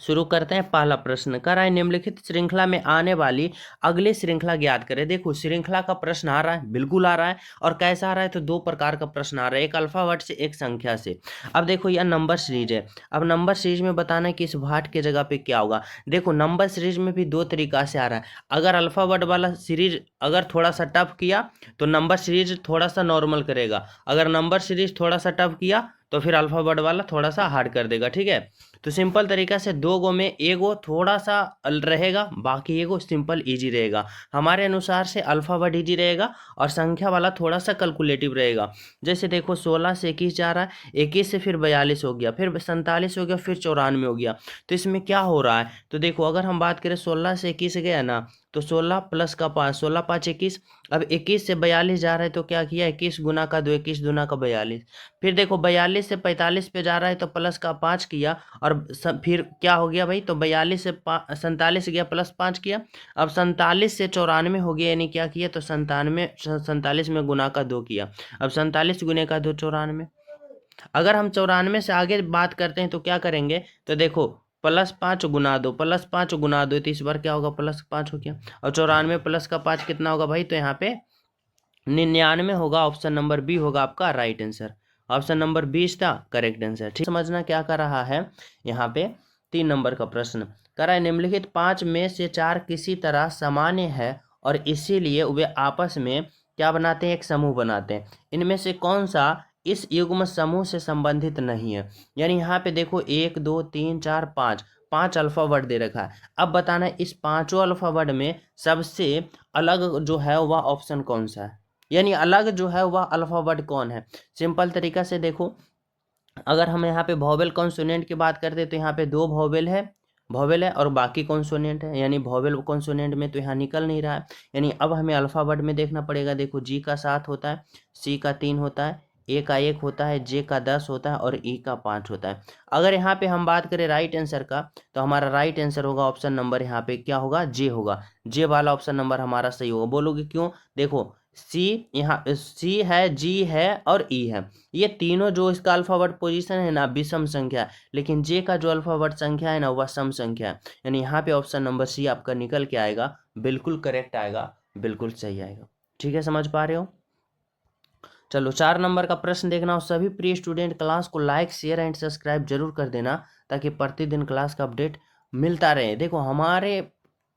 शुरू करते हैं। पहला प्रश्न कर रहा है निम्नलिखित श्रृंखला में आने वाली अगली श्रृंखला ज्ञात करें। देखो श्रृंखला का प्रश्न आ रहा है, बिल्कुल आ रहा है। और कैसा आ रहा है तो दो प्रकार का प्रश्न आ रहा है, एक अल्फाबेट से एक संख्या से। अब देखो यह नंबर सीरीज है। अब नंबर सीरीज में बताना है कि इस भाट के जगह पे क्या होगा। देखो नंबर सीरीज में भी दो तरीका से आ रहा है। अगर अल्फाबेट वाला सीरीज अगर थोड़ा सा टफ किया तो नंबर सीरीज थोड़ा सा नॉर्मल करेगा, अगर नंबर सीरीज थोड़ा सा टफ किया तो फिर अल्फाबेट वाला थोड़ा सा हार्ड कर देगा। ठीक है, तो सिंपल तरीका से दो गो में एगो थोड़ा सा रहेगा, बाकी एगो सिंपल इजी रहेगा। हमारे अनुसार से अल्फाबेट इजी रहेगा और संख्या वाला थोड़ा सा कैलकुलेटिव रहेगा। जैसे देखो 16 से 21 जा रहा है, 21 से फिर 42 हो गया, फिर 47 हो गया, फिर 94 हो गया। तो इसमें क्या हो रहा है तो देखो अगर हम बात करें 16 से 21 गया ना, तो 16 प्लस का 5, 16 5 21। अब 21 से 42 जा रहा है तो क्या किया, 21 गुना का 2, 21 दूना का 42। फिर देखो 42 से 45 पे जा रहा है तो प्लस का 5 किया, और फिर क्या हो गया भाई, तो 42 से 47 गया, प्लस 5 किया। अब 47 से 94 हो गया, यानी क्या किया तो 47 में गुना का 2 किया। अब 47 गुने का 2 94। अगर हम 94 से आगे बात करते हैं तो क्या करेंगे, तो देखो +5 गुना 2, +5 गुना 2, तो इस बार क्या होगा, +5 हो गया। और 94 प्लस का 5 कितना होगा भाई, तो यहाँ पे 99 होगा। ऑप्शन नंबर बी होगा आपका राइट आंसर। ऑप्शन नंबर 20 था करेक्ट आंसर। ठीक समझना क्या कर रहा है यहाँ पे। 3 नंबर का प्रश्न कर रहा है निम्नलिखित 5 में से 4 किसी तरह सामान्य है और इसीलिए वे आपस में क्या बनाते हैं, एक समूह बनाते हैं। इनमें से कौन सा इस युग्म समूह से संबंधित नहीं है। यानी यहाँ पे देखो 1 2 3 4 5, 5 अल्फाबेट दे रखा है। अब बताना है इस पांचों अल्फाबेट में सबसे अलग जो है वह ऑप्शन कौन सा है, यानी अलग जो है वह अल्फाबेट कौन है। सिंपल तरीका से देखो, अगर हम यहाँ पे वोवेल कॉन्सोनेंट की बात करते हैं तो यहाँ पे 2 वोवेल है और बाकी कॉन्सोनेंट है, यानी वोवेल कॉन्सोनेंट में तो यहाँ निकल नहीं रहा है। यानी अब हमें अल्फाबेट में देखना पड़ेगा। देखो जी का 7 होता है, सी का 3 होता है, ए का 1 होता है, जे का 10 होता है और ई का 5 होता है। अगर यहाँ पे हम बात करें राइट आंसर का, तो हमारा राइट आंसर होगा ऑप्शन नंबर यहाँ पे क्या होगा, जे होगा। जे वाला ऑप्शन नंबर हमारा सही होगा। बोलोगे क्यों, देखो सी, यहाँ सी है, जी है और ई है, ये तीनों जो इसका अल्फाबेट पोजीशन है ना विषम संख्या, लेकिन जे का जो अल्फाबेट संख्या है ना वह सम संख्या है। यानी यहाँ पे ऑप्शन नंबर सी आपका निकल के आएगा, बिल्कुल करेक्ट आएगा, बिल्कुल सही आएगा। ठीक है, समझ पा रहे हो। चलो 4 नंबर का प्रश्न देखना, और सभी प्रिय स्टूडेंट क्लास को लाइक शेयर एंड सब्सक्राइब जरूर कर देना ताकि प्रतिदिन क्लास का अपडेट मिलता रहे। देखो हमारे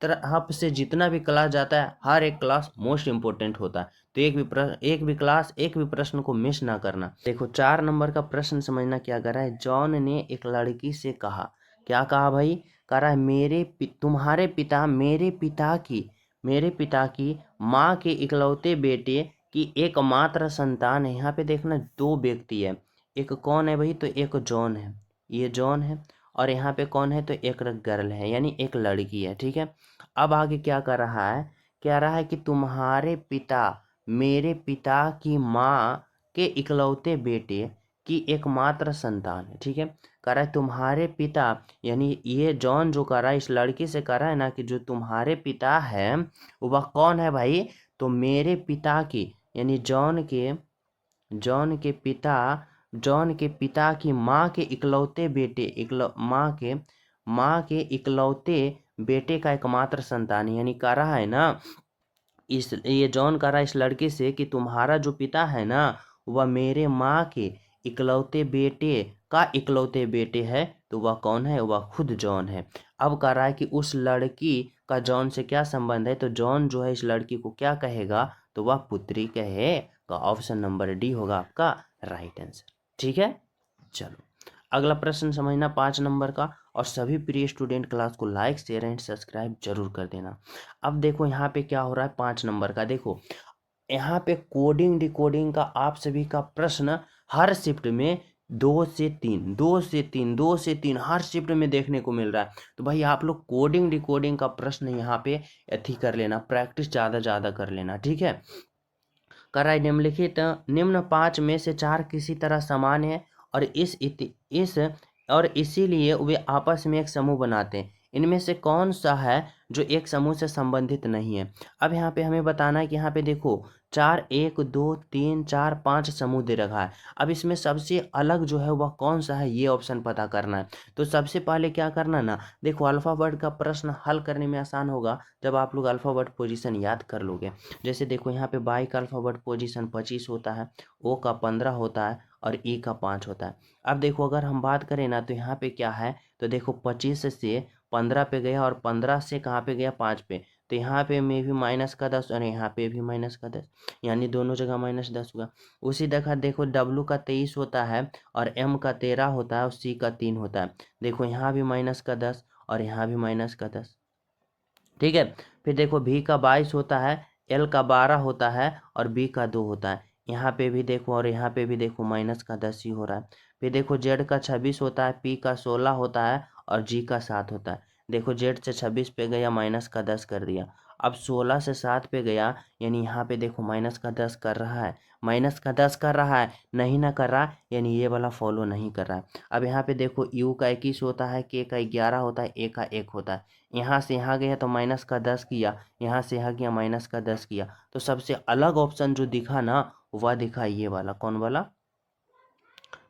तरफ से जितना भी क्लास जाता है हर एक क्लास मोस्ट इंपॉर्टेंट होता है, तो एक भी प्रश्न को मिस ना करना। देखो 4 नंबर का प्रश्न समझना क्या कर रहा है। जॉन ने एक लड़की से कहा, क्या कहा भाई, कह रहा है तुम्हारे पिता मेरे पिता की माँ के इकलौते बेटे की एकमात्र संतान है। यहाँ पे देखना 2 व्यक्ति है, एक कौन है भाई, तो एक जॉन है, ये जॉन है, और यहाँ पे कौन है तो एक गर्ल है, यानी एक लड़की है। ठीक है, अब आगे क्या कर रहा है, कह रहा है कि तुम्हारे पिता मेरे पिता की माँ के इकलौते बेटे की एकमात्र संतान है। ठीक है, कह रहा है तुम्हारे पिता, यानी ये जॉन जो कर रहा है इस लड़की से कह रहा है ना कि जो तुम्हारे पिता है वह कौन है भाई, तो मेरे पिता की, यानी जॉन के पिता की माँ के इकलौते बेटे, माँ के इकलौते बेटे का एकमात्र संतान, यानी कह रहा है ना ये जॉन कह रहा है इस लड़के से कि तुम्हारा जो पिता है ना वह मेरे माँ के इकलौते बेटे का इकलौते बेटे है, तो वह कौन है, वह खुद जॉन है। अब कह रहा है कि उस लड़की का जॉन से क्या संबंध है, तो जॉन जो है इस लड़की को क्या कहेगा, तो वह पुत्री कहेगा। ऑप्शन नंबर डी होगा आपका राइट आंसर। ठीक है, चलो अगला प्रश्न समझना 5 नंबर का, और सभी प्रिय स्टूडेंट क्लास को लाइक शेयर एंड सब्सक्राइब जरूर कर देना। अब देखो यहाँ पे क्या हो रहा है 5 नंबर का, देखो यहाँ पे कोडिंग डिकोडिंग का आप सभी का प्रश्न हर शिफ्ट में 2 से 3 हर शिफ्ट में देखने को मिल रहा है। तो भाई आप लोग कोडिंग डिकोडिंग का प्रश्न यहाँ पे अथी कर लेना, प्रैक्टिस ज़्यादा कर लेना। ठीक है, कर रहा है निम्नलिखित निम्न 5 में से 4 किसी तरह समान है और इसीलिए वे आपस में एक समूह बनाते हैं। इनमें से कौन सा है जो एक समूह से संबंधित नहीं है। अब यहाँ पे हमें बताना है कि यहाँ पे देखो 4 1 2 3 4 5 समूह दे रखा है। अब इसमें सबसे अलग जो है वह कौन सा है, ये ऑप्शन पता करना है। तो सबसे पहले क्या करना ना, देखो अल्फ़ाबेट का प्रश्न हल करने में आसान होगा जब आप लोग अल्फ़ाबेट पोजीशन याद कर लोगे। जैसे देखो यहाँ पे बाई का अल्फ़ाबेट पोजीशन 25 होता है, ओ का 15 होता है और ई का 5 होता है। अब देखो अगर हम बात करें ना तो यहाँ पे क्या है, तो देखो 25 से 15 पे गया और 15 से कहाँ पे गया 5 पे, तो यहाँ पे में भी -10 और यहाँ पे भी -10, यानी दोनों जगह -10 हुआ। उसी देखा देखो डब्लू का 23 होता है और एम का 13 होता है और सी का 3 होता है। देखो यहाँ भी -10 और यहाँ भी -10, ठीक है। फिर देखो भी का 22 होता है, एल का 12 होता है और बी का 2 होता है। यहाँ पे भी देखो और यहाँ पे भी देखो -10 ही हो रहा है। फिर देखो जेड का 26 होता है, पी का 16 होता है और जी का 7 होता है। देखो जेड से 26 पे गया -10 कर दिया, अब 16 से 7 पे गया, यानी यहाँ पे देखो -10 कर रहा है, -10 कर रहा है, नहीं ना कर रहा, यानी ये वाला फॉलो नहीं कर रहा है। अब यहाँ पे देखो यू का 21 होता है, के का 11 होता है, ए का 1 होता है। यहाँ से यहाँ गया तो -10 किया, यहाँ से यहाँ गया -10 किया, तो सबसे अलग ऑप्शन जो दिखा ना वह दिखा ये वाला, कौन वाला,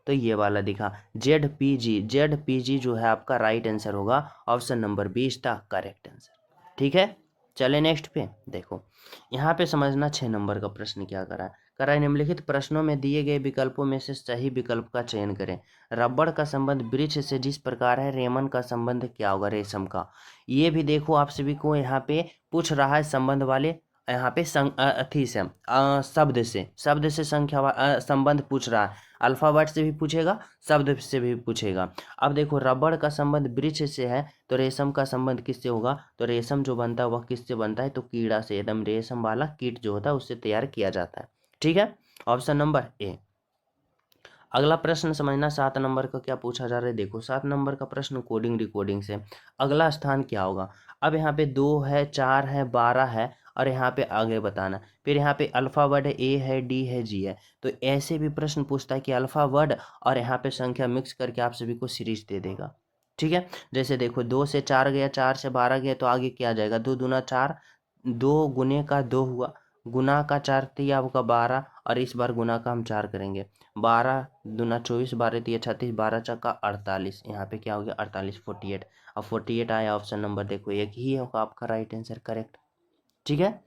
तो ये वाला दिखा जेड पी जी जो है आपका राइट आंसर होगा, ऑप्शन नंबर 20 था करेक्ट आंसर। ठीक है, चले नेक्स्ट पे। देखो यहाँ पे समझना 6 नंबर का प्रश्न क्या करा है, निम्नलिखित प्रश्नों में दिए गए विकल्पों में से सही विकल्प का चयन करें। रबड़ का संबंध वृक्ष से जिस प्रकार है, रेमन का संबंध क्या होगा, रेशम का। ये भी देखो आप सभी को यहाँ पे पूछ रहा है संबंध वाले, यहाँ पे अथी से शब्द से संबंध पूछ रहा है, अल्फाबेट से भी पूछेगा, शब्द से भी पूछेगा। अब देखो रबड़ का संबंध वृक्ष से है, तो रेशम का संबंध किससे होगा, तो रेशम जो बनता है वह किससे बनता है, तो कीड़ा से, एकदम रेशम वाला कीट जो होता है उससे तैयार किया जाता है। ठीक है, ऑप्शन नंबर ए। अगला प्रश्न समझना 7 नंबर का क्या पूछा जा रहा है। देखो 7 नंबर का प्रश्न कोडिंग डिकोडिंग से, अगला स्थान क्या होगा। अब यहाँ पे 2 है, 4 है, 12 है और यहाँ पे आगे बताना। फिर यहाँ पे अल्फा वर्ड है, ए है, डी है, जी है। तो ऐसे भी प्रश्न पूछता है कि अल्फा वर्ड और यहाँ पे संख्या मिक्स करके आप सभी को सीरीज दे देगा। ठीक है, जैसे देखो 2 से 4 गया, 4 से 12 गया, तो आगे क्या जाएगा, 2 दूना 4, 2 गुने का 2 हुआ, गुना का 4 तिया आपका 12 और इस बार गुना का हम 4 करेंगे, 12 दूना 24, 12 तिया 36, 12 चक्का 48, यहाँ पे क्या हो गया 48, 48। अब 48 आया, ऑप्शन नंबर देखो एक ही होगा आपका राइट आंसर करेक्ट। ठीक है,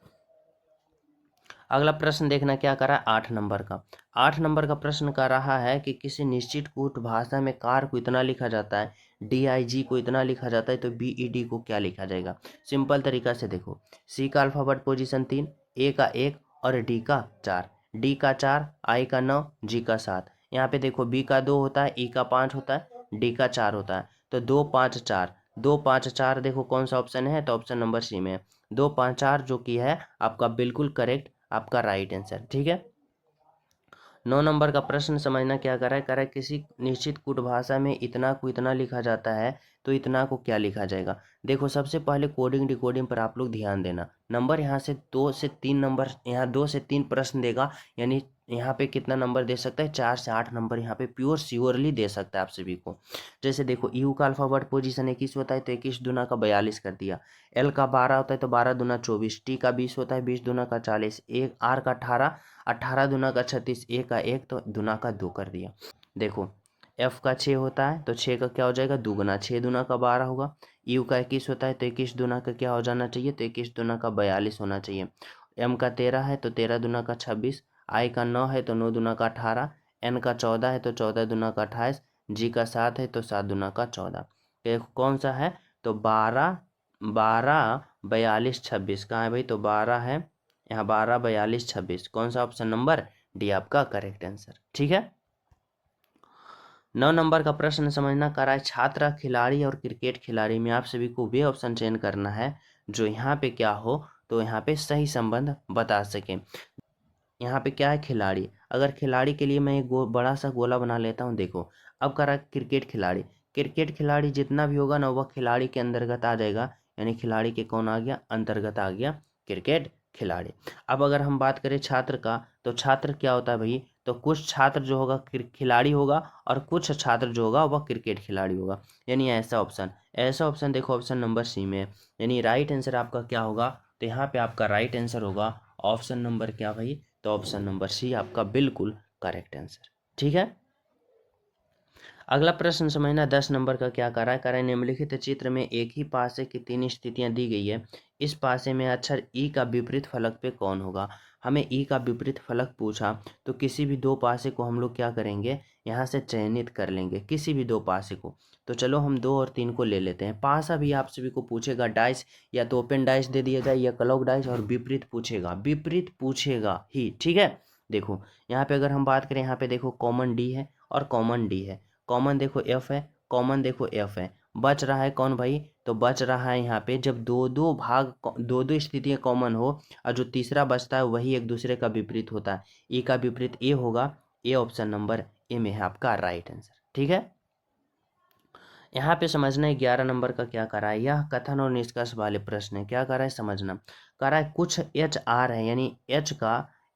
अगला प्रश्न देखना क्या करा है, 8 नंबर का। 8 नंबर का प्रश्न कर रहा है कि किसी निश्चित कूट भाषा में कार को इतना लिखा जाता है, DIG को इतना लिखा जाता है, तो BED को क्या लिखा जाएगा। सिंपल तरीका से देखो, सी का अल्फाबेट पोजीशन 3, ए का 1 और डी का 4, डी का 4, आई का 9, जी का 7। यहाँ पे देखो बी का 2 होता है, ई का 5 होता है, डी का 4 होता है, तो 2 5 4, 2 5 4 देखो कौन सा ऑप्शन है, तो ऑप्शन नंबर सी में है 2 5 4, जो कि है आपका बिल्कुल करेक्ट, आपका राइट आंसर। ठीक है, 9 नंबर का प्रश्न समझना क्या कर रहा है किसी निश्चित कूट भाषा में इतना को इतना लिखा जाता है, तो इतना को क्या लिखा जाएगा। देखो सबसे पहले कोडिंग डिकोडिंग पर आप लोग ध्यान देना, नंबर यहाँ से 2 से 3 नंबर, यहाँ 2 से 3 प्रश्न देगा, यानी यहाँ पे कितना नंबर दे सकता है, 4 से 8 नंबर यहाँ पे प्योर श्योरली दे सकता है आप सभी को। जैसे देखो यू का अल्फाबेट पोजीशन 21 होता है, तो 21 दूना का 42 कर दिया, एल का 12 होता है तो 12 दूना 24, टी का 20 होता है, 20 दूना का 40, एक आर का 18, 18 दूना का 36, ए का 1 तो दूना का 2 कर दिया। देखो एफ का 6 होता है, तो 6 का क्या हो जाएगा, दूगुना, 6 दूना का 12 होगा। यू का 21 होता है, तो 21 दूना का क्या हो जाना चाहिए, तो 21 दूना का 42 होना चाहिए। एम का 13 है, तो 13 दूना का 26, आई का 9 है, तो 9 दूना का 18, एन का 14 है, तो 14 दूना का 28, जी का 7 है, तो 7 दूना का 14। देखो कौन सा है, तो 12 12 42 26, कहाँ है भाई, तो 12 है यहाँ, 12 42 26, कौन सा ऑप्शन नंबर डी आपका करेक्ट आंसर। ठीक है, 9 नंबर का प्रश्न समझना कर रहा है छात्र, खिलाड़ी और क्रिकेट खिलाड़ी में आप सभी को वे ऑप्शन चयन करना है जो यहाँ पे क्या हो, तो यहाँ पे सही संबंध बता सके। यहाँ पे क्या है, खिलाड़ी, अगर खिलाड़ी के लिए मैं एक बड़ा सा गोला बना लेता हूँ। देखो अब कर रहा है क्रिकेट खिलाड़ी, क्रिकेट खिलाड़ी जितना भी होगा ना वह खिलाड़ी के अंतर्गत आ जाएगा, यानी खिलाड़ी के कौन आ गया, अंतर्गत आ गया क्रिकेट खिलाड़ी। अब अगर हम बात करें छात्र का, तो छात्र क्या होता है भाई, तो कुछ छात्र जो होगा खिलाड़ी होगा और कुछ छात्र जो होगा वह क्रिकेट खिलाड़ी होगा, यानी ऐसा ऑप्शन देखो ऑप्शन नंबर सी में है। यानी राइट आंसर आपका क्या होगा, तो यहाँ पे आपका राइट आंसर होगा ऑप्शन नंबर क्या भाई, तो ऑप्शन नंबर सी आपका बिल्कुल करेक्ट आंसर। ठीक है, अगला प्रश्न समझना 10 नंबर का क्या कर रहा है निम्नलिखित चित्र में एक ही पासे की 3 स्थितियां दी गई है, इस पासे में अक्षर ई का विपरीत फलक पे कौन होगा। हमें ई का विपरीत फलक पूछा, तो किसी भी दो पासे को हम लोग क्या करेंगे, यहाँ से चयनित कर लेंगे किसी भी दो पासे को। तो चलो हम 2 और 3 को ले लेते हैं। पासा भी आप सभी को पूछेगा डाइस, या तो ओपन डाइस दे दिया जाए या क्लॉक डाइस, और विपरीत पूछेगा ही। ठीक है, देखो यहाँ पे अगर हम बात करें, यहाँ पे देखो कॉमन डी है और कॉमन डी है, कॉमन देखो एफ है, कॉमन देखो एफ है, बच रहा है कौन भाई, तो बच रहा है यहाँ पे जब दो दो स्थितियाँ कॉमन हो और जो तीसरा बचता है वही एक दूसरे का विपरीत होता है, ए का विपरीत ए होगा, ए ऑप्शन नंबर ए में है आपका राइट आंसर। ठीक है, यहाँ पे समझना है 11 नंबर का क्या करा है, यह कथन और निष्कर्ष वाले प्रश्न है, क्या करा है समझना, करा है कुछ एच आर है, यानी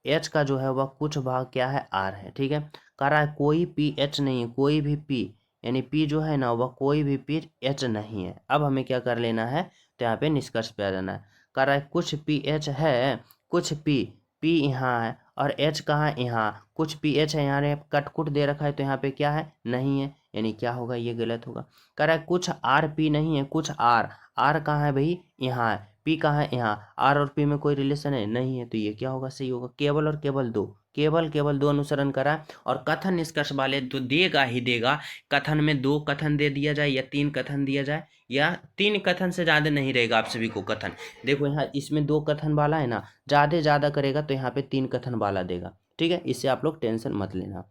एच का जो है वह कुछ भाग क्या है आर है। ठीक है, करा है कोई पी एच नहीं है, कोई भी पी यानी पी जो है ना वह कोई भी पी एच नहीं है। अब हमें क्या कर लेना है, तो यहाँ पे निष्कर्ष पे आ जाना है। करा है कुछ पी एच है, कुछ पी यहाँ है और एच कहाँ है यहाँ, कुछ पी एच है यहाँ कटकुट दे रखा है तो यहाँ पे क्या है नहीं है, यानी क्या होगा ये गलत होगा। कह रहा है कुछ आर पी नहीं है, कुछ आर कहाँ है भाई यहाँ है, पी कहाँ है यहाँ, आर और पी में कोई रिलेशन है नहीं है, तो ये क्या होगा सही होगा। केवल और केवल दो अनुसरण करा और कथन निष्कर्ष वाले तो देगा ही देगा। कथन में 2 कथन दे दिया जाए या 3 कथन दिया जाए, या 3 कथन से ज़्यादा नहीं रहेगा आप सभी को कथन। देखो यहाँ इसमें 2 कथन वाला है ना, ज़्यादा करेगा तो यहाँ पे 3 कथन वाला देगा। ठीक है, इससे आप लोग टेंशन मत लेना।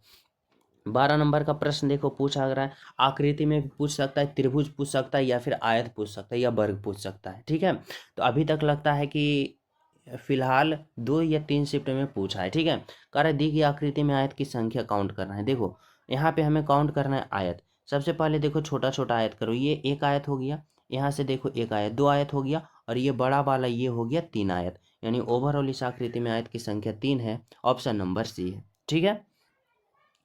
12 नंबर का प्रश्न देखो पूछा गया है, आकृति में भी पूछ सकता है, त्रिभुज पूछ सकता है, या फिर आयत पूछ सकता है, या वर्ग पूछ सकता है। ठीक है, तो अभी तक लगता है कि फिलहाल 2 या 3 शिफ्ट में पूछा है। ठीक है, कह रहा है दी गई आकृति में आयत की संख्या काउंट करना है। देखो यहाँ पे हमें काउंट करना है आयत। सबसे पहले देखो छोटा छोटा आयत करो, ये एक आयत हो गया, यहाँ से देखो एक आयत, 2 आयत हो गया, और ये बड़ा वाला ये हो गया 3 आयत, यानी ओवरऑल इस आकृति में आयत की संख्या 3 है, ऑप्शन नंबर सी है। ठीक है,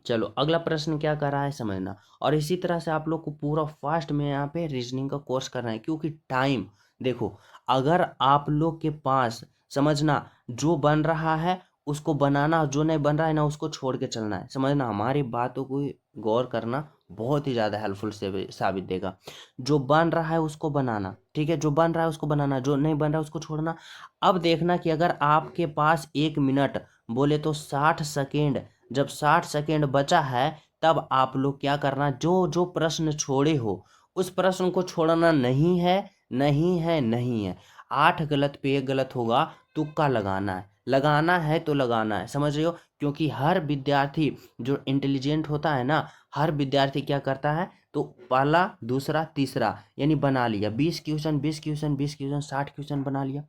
चलो अगला प्रश्न क्या कर रहा है समझना, और इसी तरह से आप लोग को पूरा फास्ट में यहाँ पे रीजनिंग का कोर्स करना है, क्योंकि टाइम देखो अगर आप लोग के पास समझना जो बन रहा है उसको बनाना, जो नहीं बन रहा है ना उसको छोड़ के चलना है। समझना हमारी बातों को गौर करना बहुत ही ज़्यादा हेल्पफुल से साबित देगा। जो बन रहा है उसको बनाना, ठीक है, जो बन रहा है उसको बनाना, जो नहीं बन रहा है उसको छोड़ना। अब देखना कि अगर आपके पास 1 मिनट बोले तो 60 सेकेंड, जब 60 सेकेंड बचा है तब आप लोग क्या करना, जो जो प्रश्न छोड़े हो उस प्रश्न को छोड़ना नहीं है, नहीं है, नहीं है। 8 गलत पे 1 गलत होगा, तुक्का लगाना है तो लगाना है, समझ रहे हो। क्योंकि हर विद्यार्थी जो इंटेलिजेंट होता है ना, हर विद्यार्थी क्या करता है, तो पहला दूसरा तीसरा यानी बना लिया 20 क्वेश्चन 20 क्वेश्चन 20 क्वेश्चन 60 क्वेश्चन बना लिया,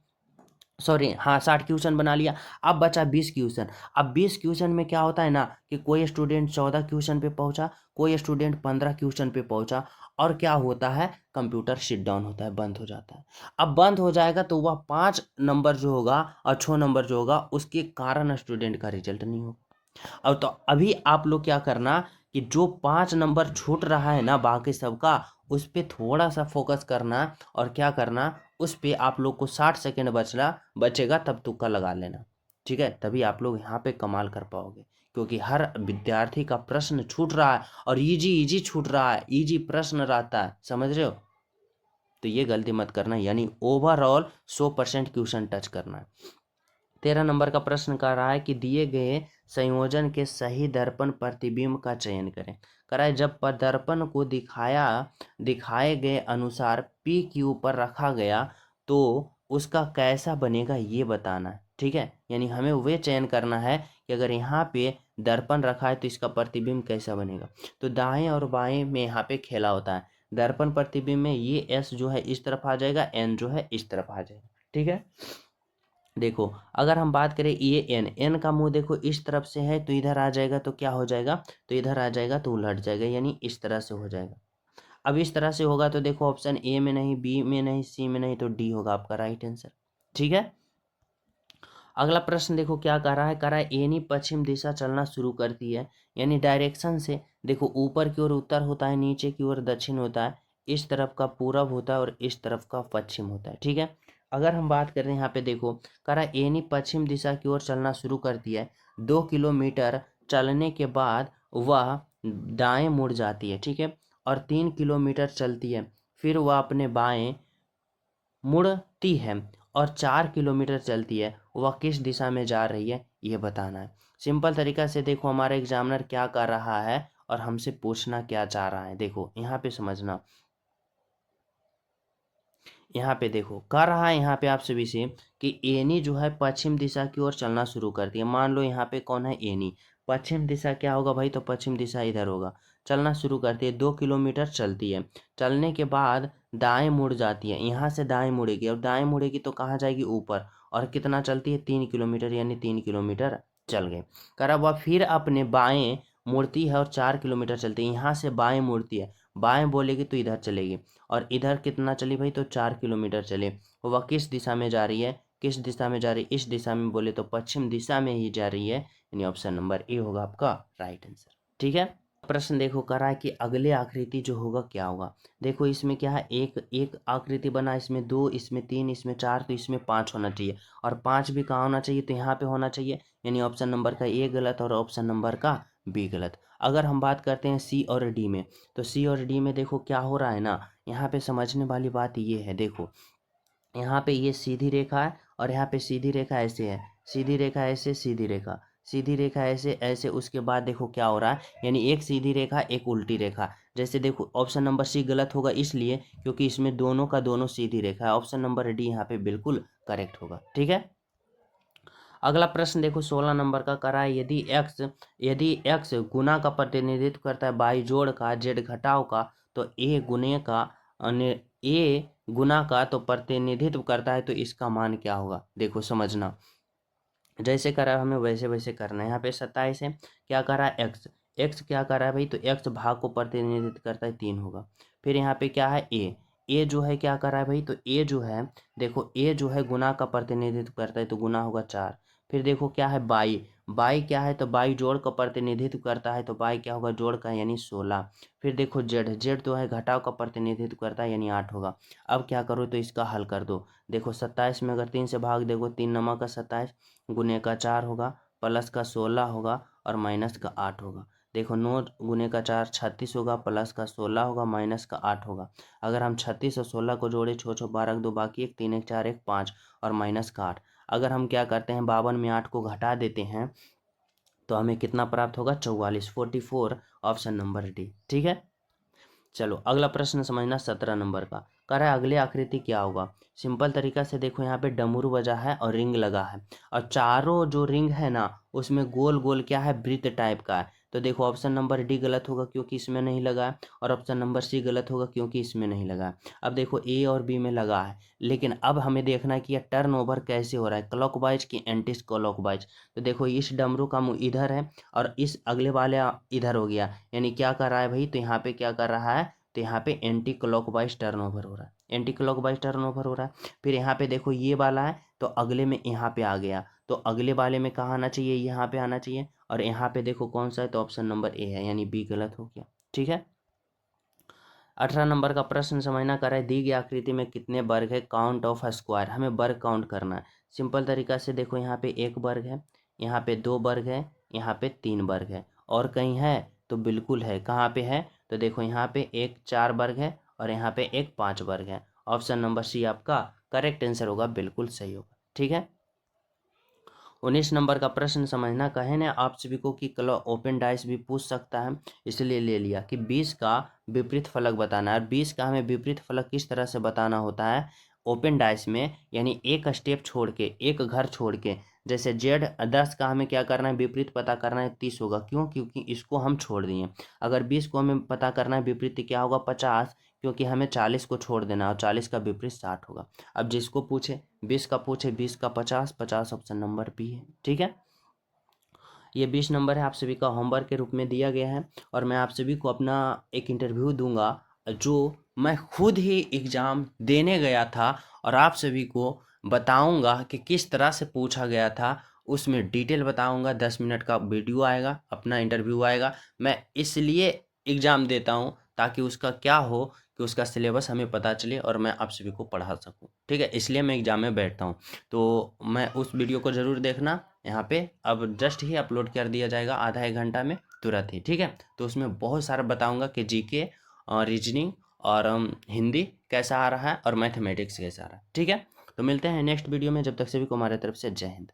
सॉरी हाँ 60 क्वेश्चन बना लिया। अब बचा 20 क्वेश्चन। अब 20 क्वेश्चन में क्या होता है ना कि कोई स्टूडेंट 14 क्वेश्चन पे पहुंचा, कोई स्टूडेंट 15 क्वेश्चन पे पहुंचा, और क्या होता है कंप्यूटर शट डाउन होता है, बंद हो जाता है। अब बंद हो जाएगा तो वह 5 नंबर जो होगा और 6 नंबर जो होगा उसके कारण स्टूडेंट का रिजल्ट नहीं होगा। अब तो अभी आप लोग क्या करना कि जो 5 नंबर छूट रहा है ना बाकी सबका, उस पर थोड़ा सा फोकस करना, और क्या करना उस पे आप लोग को 60 सेकेंड बचेगा तब तुक्का लगा लेना। ठीक है, तभी आप लोग यहाँ पे कमाल कर पाओगे, क्योंकि हर विद्यार्थी का प्रश्न छूट रहा है और इजी छूट रहा है, इजी प्रश्न रहता है, समझ रहे हो। तो ये गलती मत करना, यानी ओवरऑल 100% क्वेश्चन टच करना है। 13 नंबर का प्रश्न कर रहा है कि दिए गए संयोजन के सही दर्पण प्रतिबिंब का चयन करें। कराए जब दर्पण को दिखाए गए अनुसार पी क्यू पर रखा गया तो उसका कैसा बनेगा ये बताना है। ठीक है, यानी हमें वे चयन करना है कि अगर यहाँ पे दर्पण रखा है तो इसका प्रतिबिंब कैसा बनेगा। तो दाएं और बाएं में यहाँ पे खेला होता है। दर्पण प्रतिबिंब में ये एस जो है इस तरफ आ जाएगा, एन जो है इस तरफ आ जाएगा। ठीक है, देखो अगर हम बात करें ये एन का मुंह देखो इस तरफ से है तो इधर आ जाएगा, तो क्या हो जाएगा, तो इधर आ जाएगा तो उलट जाएगा, यानी इस तरह से हो जाएगा। अब इस तरह से होगा तो देखो ऑप्शन ए में नहीं, बी में नहीं, सी में नहीं, तो डी होगा आपका राइट आंसर। ठीक है, अगला प्रश्न देखो क्या कह रहा है एनी पश्चिम दिशा चलना शुरू करती है, यानी डायरेक्शन से देखो ऊपर की ओर उत्तर होता है, नीचे की ओर दक्षिण होता है, इस तरफ का पूरब होता है और इस तरफ का पश्चिम होता है। ठीक है, अगर हम बात करें यहाँ पे देखो कह रहा है एनी पश्चिम दिशा की ओर चलना शुरू करती है, 2 किलोमीटर चलने के बाद वह दाएं मुड़ जाती है। ठीक है, और 3 किलोमीटर चलती है, फिर वह अपने बाएं मुड़ती है, और 4 किलोमीटर चलती है, वह किस दिशा में जा रही है ये बताना है। सिंपल तरीका से देखो हमारा एग्जामिनर क्या कर रहा है और हमसे पूछना क्या चाह रहा है। देखो यहाँ पे समझना, यहाँ पे देखो कह रहा है यहाँ पे आप सभी से कि एनी जो है पश्चिम दिशा की ओर चलना शुरू करती है। मान लो यहाँ पे कौन है एनी, पश्चिम दिशा क्या होगा भाई, तो पश्चिम दिशा इधर होगा। चलना शुरू करती है, 2 किलोमीटर चलती है, चलने के बाद दाएं मुड़ जाती है, यहाँ से दाएं मुड़ेगी, और दाएं मुड़ेगी तो कहाँ जाएगी, ऊपर। और कितना चलती है, 3 किलोमीटर, यानी 3 किलोमीटर चल गए। कह रहा वह फिर अपने बाएं मुड़ती है और 4 किलोमीटर चलती है, यहाँ से बाएं मुड़ती है, बाएं बोलेगी तो इधर चलेगी, और इधर कितना चली भाई, तो 4 किलोमीटर चले। वह किस दिशा में जा रही है, किस दिशा में जा रही है, इस दिशा में बोले तो पश्चिम दिशा में ही जा रही है, यानी ऑप्शन नंबर ए होगा आपका राइट आंसर। ठीक है, प्रश्न देखो कर रहा है कि अगले आकृति जो होगा क्या होगा। देखो इसमें क्या है, एक एक आकृति बना, इसमें 2, इसमें 3, इसमें 4, तो इसमें 5 होना चाहिए, और 5 भी कहाँ होना चाहिए, तो यहाँ पे होना चाहिए, यानी ऑप्शन नंबर का ए गलत और ऑप्शन नंबर का बी गलत। अगर हम बात करते हैं सी और डी में, तो सी और डी में देखो क्या हो रहा है ना, यहाँ पे समझने वाली बात ये है, देखो यहाँ पे ये सीधी रेखा है, और यहाँ पे सीधी रेखा ऐसे है, सीधी रेखा ऐसे, सीधी रेखा, सीधी रेखा ऐसे ऐसे, उसके बाद देखो क्या हो रहा है, यानी एक सीधी रेखा एक उल्टी रेखा। जैसे देखो ऑप्शन नंबर सी गलत होगा इसलिए क्योंकि इसमें दोनों का दोनों सीधी रेखा है, ऑप्शन नंबर डी यहाँ पे बिल्कुल करेक्ट होगा। ठीक है, अगला प्रश्न देखो 16 नंबर का करा है, यदि x गुना का प्रतिनिधित्व करता है बाई जोड़ का जेड घटाव का, तो ए गुना का तो प्रतिनिधित्व करता है, तो इसका मान क्या होगा। देखो समझना, जैसे करा है हमें वैसे वैसे करना है। यहाँ पे 27 है, क्या करा है एक्स, एक्स क्या करा है भाई, तो एक्स भाग को प्रतिनिधित्व करता है 3 होगा। फिर यहाँ पे क्या है ए जो है क्या करा है भाई, तो ए जो है देखो ए जो है गुना का प्रतिनिधित्व करता है, तो गुना होगा 4। फिर देखो क्या है बाई, बाई क्या है, तो बाई जोड़ का प्रतिनिधित्व करता है, तो बाई क्या होगा, जोड़ का, यानी 16। फिर देखो जेड, जेड तो है घटाव का प्रतिनिधित्व करता है, यानी 8 होगा। अब क्या करो, तो इसका हल कर दो। देखो 27 में अगर 3 से भाग देखो, 3 नमा का 27, गुने का 4 होगा, प्लस का 16 होगा, और माइनस का 8 होगा। देखो 9 गुने का 4 36 होगा, प्लस का 16 होगा, माइनस का 8 होगा। अगर हम 36 और 16 को जोड़े, 6 12 2 बाकी 1 3 1 4 1 5, और माइनस का 8। अगर हम क्या करते हैं 52 में 8 को घटा देते हैं, तो हमें कितना प्राप्त होगा, 44, 44, ऑप्शन नंबर डी। ठीक है, चलो अगला प्रश्न समझना 17 नंबर का, कह रहा है अगले आकृति क्या होगा। सिंपल तरीका से देखो यहाँ पे डमरू बजा है और रिंग लगा है, और चारों जो रिंग है ना उसमें गोल गोल क्या है, वृत्त टाइप का है। तो देखो ऑप्शन नंबर डी गलत होगा क्योंकि इसमें नहीं लगा है, और ऑप्शन नंबर सी गलत होगा क्योंकि इसमें नहीं लगा है। अब देखो ए और बी में लगा है, लेकिन अब हमें देखना है कि यह टर्न ओवर कैसे हो रहा है, क्लॉकवाइज की एंटी क्लॉकवाइज। तो देखो इस डमरू का मुंह इधर है, और इस अगले वाले इधर हो गया, यानी क्या कर रहा है भाई, तो यहाँ पे क्या कर रहा है, तो यहाँ पे एंटी क्लॉकवाइज टर्नओवर हो रहा है, एंटी क्लॉकवाइज टर्नओवर हो रहा है। फिर यहाँ पे देखो ये वाला है, तो अगले में यहाँ पे आ गया, तो अगले वाले में कहाँ आना चाहिए, यहाँ पे आना चाहिए। और यहाँ पे देखो कौन सा है, तो ऑप्शन नंबर ए है, यानी बी गलत हो गया। ठीक है, 18 नंबर का प्रश्न समझना कर है, दी गई आकृति में कितने वर्ग है, काउंट ऑफ स्क्वायर, हमें वर्ग काउंट करना है। सिंपल तरीका से देखो यहाँ पे 1 वर्ग है, यहाँ पे 2 वर्ग है, यहाँ पे 3 वर्ग है, और कहीं है तो बिल्कुल है, कहाँ पे है, तो देखो यहाँ पे एक 4 वर्ग है, और यहाँ पे एक 5 वर्ग है। ऑप्शन नंबर सी आपका करेक्ट आंसर होगा, बिल्कुल सही होगा। ठीक है, 19 नंबर का प्रश्न समझना, कहे ना आप सभी को कि कल ओपन डाइस भी पूछ सकता है, इसलिए ले लिया कि 20 का विपरीत फलक बताना है। और 20 का हमें विपरीत फलक किस तरह से बताना होता है ओपन डाइस में, यानी एक स्टेप छोड़ के, एक घर छोड़ के। जैसे जेड 10 का हमें क्या करना है, विपरीत पता करना है, 30 होगा, क्यों, क्योंकि इसको हम छोड़ दिए। अगर 20 को हमें पता करना है विपरीत, क्या होगा, 50, क्योंकि हमें 40 को छोड़ देना है, और 40 का विपरीत 60 होगा। अब जिसको पूछे 20 का पूछे, 20 का 50, 50 ऑप्शन नंबर बी है। ठीक है, ये 20 नंबर है, आप सभी का होमवर्क के रूप में दिया गया है, और मैं आप सभी को अपना एक इंटरव्यू दूंगा जो मैं खुद ही एग्ज़ाम देने गया था, और आप सभी को बताऊंगा कि किस तरह से पूछा गया था, उसमें डिटेल बताऊंगा। 10 मिनट का वीडियो आएगा, अपना इंटरव्यू आएगा। मैं इसलिए एग्ज़ाम देता हूँ ताकि उसका क्या हो कि उसका सिलेबस हमें पता चले और मैं आप सभी को पढ़ा सकूँ, ठीक है। इसलिए मैं एग्ज़ाम में बैठता हूँ। तो मैं उस वीडियो को ज़रूर देखना। यहाँ पे अब जस्ट ही अपलोड कर दिया जाएगा, आधा 1 घंटा में, तुरंत ही, ठीक है। तो उसमें बहुत सारा बताऊँगा कि जीके और रीजनिंग और हिंदी कैसा आ रहा है और मैथमेटिक्स कैसा आ रहा है, ठीक है। तो मिलते हैं नेक्स्ट वीडियो में, जब तक सभी को हमारे तरफ से जय हिंद।